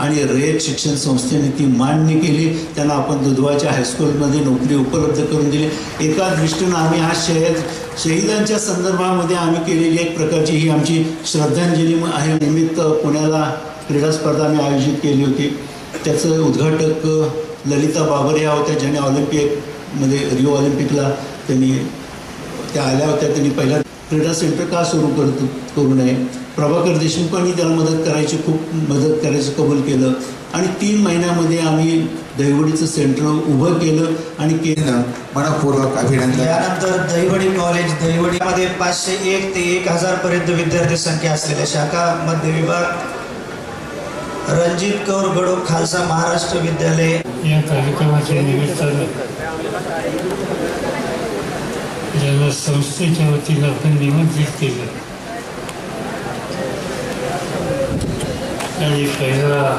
आणि रयत शिक्षण संस्थेने ती मान्य केली। त्यांना आपण दुधवाच्या हायस्कूलमध्ये नोकरी उपलब्ध करून दिली। एका दृष्टीनं आम्ही आज शहीदांच्या संदर्भामध्ये आम्ही केलेली एक प्रकारची ही आमची श्रद्धांजली आहे। निमित्त पुण्याला क्रीडा स्पर्धा आम्ही आयोजित केली होती। त्याचं उद्घाटक ललिता बाबर या होत्या, ज्यांनी ऑलिम्पिकमध्ये रिओ ऑलिम्पिकला त्या आल्या होत्या। त्यांनी पहिला क्रीडा सेंटर का सुरू करू नये, प्रभाकर देशमुखांनी त्याला खूप मदत करायचं कबूल केलं आणि 3 महिन्यामध्ये आम्ही दहिवडीचं सेंटर उभं केलं आणि मनपूर्वक अभिनंदन। यानंतर दहिवडी कॉलेज, दहिवडीमध्ये 501 ते 1000 पर्यंत विद्यार्थी संख्या असलेल्या शाखा मध्य विभाग रणजित कौर गडो खालसा महाराष्ट्र विद्यालय या कार्यक्रमाच्या निमित्तानं ज्याला संस्थेच्या वतीनं आपण निमंत्रित केलं आणि पहिला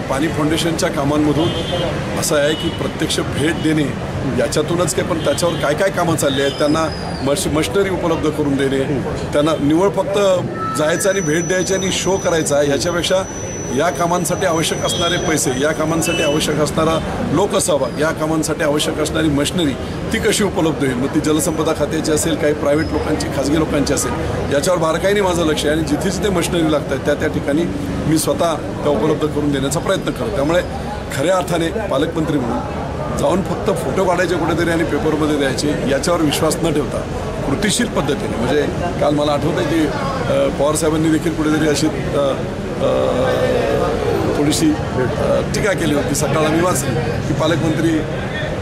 पाणी फाउंडेशनच्या कामांमधून असं आहे की प्रत्यक्ष भेट देणे याच्यातूनच काय, पण त्याच्यावर काय काय कामं चालली आहेत, त्यांना मशिनरी उपलब्ध करून देणे, त्यांना निवळ फक्त जायचं आणि भेट द्यायची आणि शो करायचा, याच्यापेक्षा या कामांसाठी आवश्यक असणारे पैसे, या कामांसाठी आवश्यक असणारा लोकसहभाग, या कामांसाठी आवश्यक असणारी मशिनरी ती कशी उपलब्ध होईल। मग ती जलसंपदा खात्याची असेल, काही प्रायव्हेट लोकांची, खाजगी लोकांची असेल, याच्यावर बारकाईने माझं लक्ष आहे आणि जिथे जिथे मशिनरी लागत आहेत त्या ठिकाणी मी स्वतः त्या उपलब्ध करून देण्याचा प्रयत्न करतो। त्यामुळे खऱ्या अर्थाने पालकमंत्री म्हणून जाऊन फक्त फोटो काढायचे कुठेतरी आणि पेपरमध्ये द्यायचे याच्यावर विश्वास न ठेवता कृतीशील पद्धतीने, म्हणजे काल मला आठवतं आहे की पवार साहेबांनी देखील कुठेतरी अशी थोडीशी टीका केली होती। सकाळ आम्ही वाचली की पालकमंत्री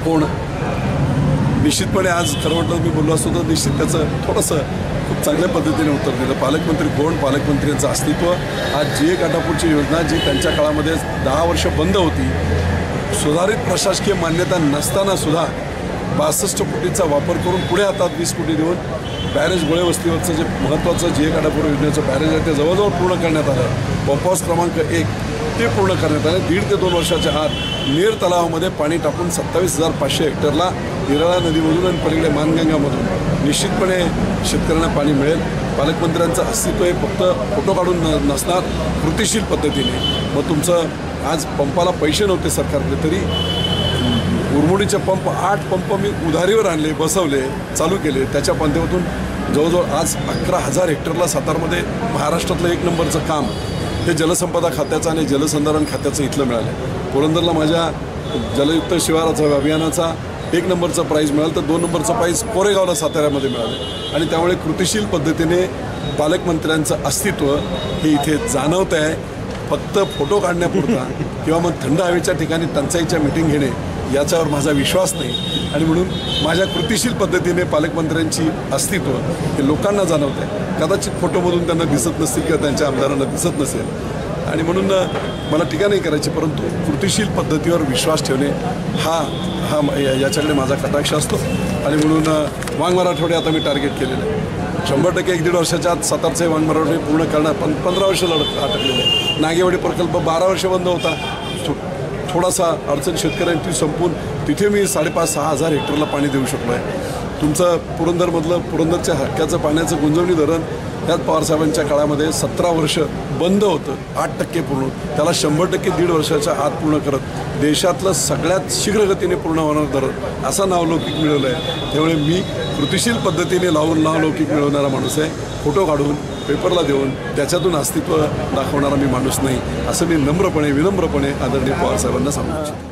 कोण, निश्चितपणे आज खरं वाटलं मी बोललो असतो तर निश्चित त्याचं थोडंसं खूप चांगल्या पद्धतीने उत्तर दिलं। पालकमंत्री कोण, पालकमंत्र्यांचं अस्तित्व, आज जी एक आटापूरची योजना जी त्यांच्या काळामध्ये 10 वर्ष बंद होती, सुधारित प्रशासकीय मान्यता नसताना सुद्धा 62 कोटींचा वापर करून पुढे आता 20 कोटी देऊन बॅरेज गोळे वस्तीवरचं जे महत्त्वाचं जी एक आटापूर योजनेचं बॅरेज आहे ते जवळजवळ पूर्ण करण्यात आलं आहे। पंपहाऊस क्रमांक 1 ते पूर्ण करण्यात आले। 1.5 ते 2 वर्षाच्या आत नेर तलावामध्ये पाणी टाकून 27,500 हेक्टरला निराळा नदीमधून आणि पलीकडे मानगंगामधून निश्चितपणे शेतकऱ्यांना पाणी मिळेल। पालकमंत्र्यांचं अस्तित्व हे फक्त फोटो काढून नसणार, कृतीशील पद्धतीने। मग तुमचं आज पंपाला पैसे नव्हते सरकारकडे, तरी उरमोडीचे पंप 8 पंप मी उधारीवर आणले, बसवले, चालू केले। त्याच्या माध्यमातून जवळजवळ आज 11,000 हेक्टरला सातारमध्ये महाराष्ट्रातलं 1 नंबरचं काम हे जलसंपदा खात्याचं आणि जलसंधारण खात्याचं इथलं मिळालं। पुरंदरला माझ्या जलयुक्त शिवाराचा अभियानाचा 1 नंबरचं प्राईज मिळालं, तर 2 नंबरचं प्राईज कोरेगावला साताऱ्यामध्ये मिळालं। आणि त्यामुळे कृतीशील पद्धतीने पालकमंत्र्यांचं अस्तित्व हे इथे जाणवतं आहे। फक्त फोटो काढण्यापुरता किंवा मग थंड हवेच्या ठिकाणी टंचाईच्या मीटिंग घेणे याच्यावर माझा विश्वास नाही आणि म्हणून माझ्या कृतीशील पद्धतीने पालकमंत्र्यांची अस्तित्व हे लोकांना जाणवतं आहे। कदाचित फोटोमधून त्यांना दिसत नसतील किंवा त्यांच्या आमदारांना दिसत नसेल आणि म्हणून मला टीका नाही करायची, परंतु कृतीशील पद्धतीवर विश्वास ठेवणे याच्याकडे माझा कटाक्ष असतो आणि म्हणून वांग मराठवाडे आता मी टार्गेट केलेलं आहे। 100% 1-1.5 वर्षाच्या आत सातारचे वांग मराठवाडे पूर्ण करणार, 15 वर्ष अटकलेले आहे। नागेवाडी प्रकल्प 12 वर्ष बंद होता, थोडासा अडचण शेतकऱ्यांची संपून तिथे मी 5,500-6 हजार हेक्टरला पाणी देऊ शकलो आहे। तुमचं पुरंदरच्या हक्काचं पाण्याचं गुंजवणी धरण त्यात पवारसाहेबांच्या काळामध्ये 17 वर्ष बंद होतं, 8% पूर्ण, त्याला 100% 1.5 वर्षाच्या आत पूर्ण करत देशातलं सगळ्यात शीघ्रगतीने पूर्ण होणारं धरण असा नावलौकिक मिळवलं आहे। त्यामुळे मी कृतीशील पद्धतीने नावलौकिक मिळवणारा माणूस आहे। फोटो काढून पेपरला देऊन त्याच्यातून अस्तित्व दाखवणारा मी माणूस नाही, असं मी विनम्रपणे आदरणीय पवारसाहेबांना सांगू इच्छितो।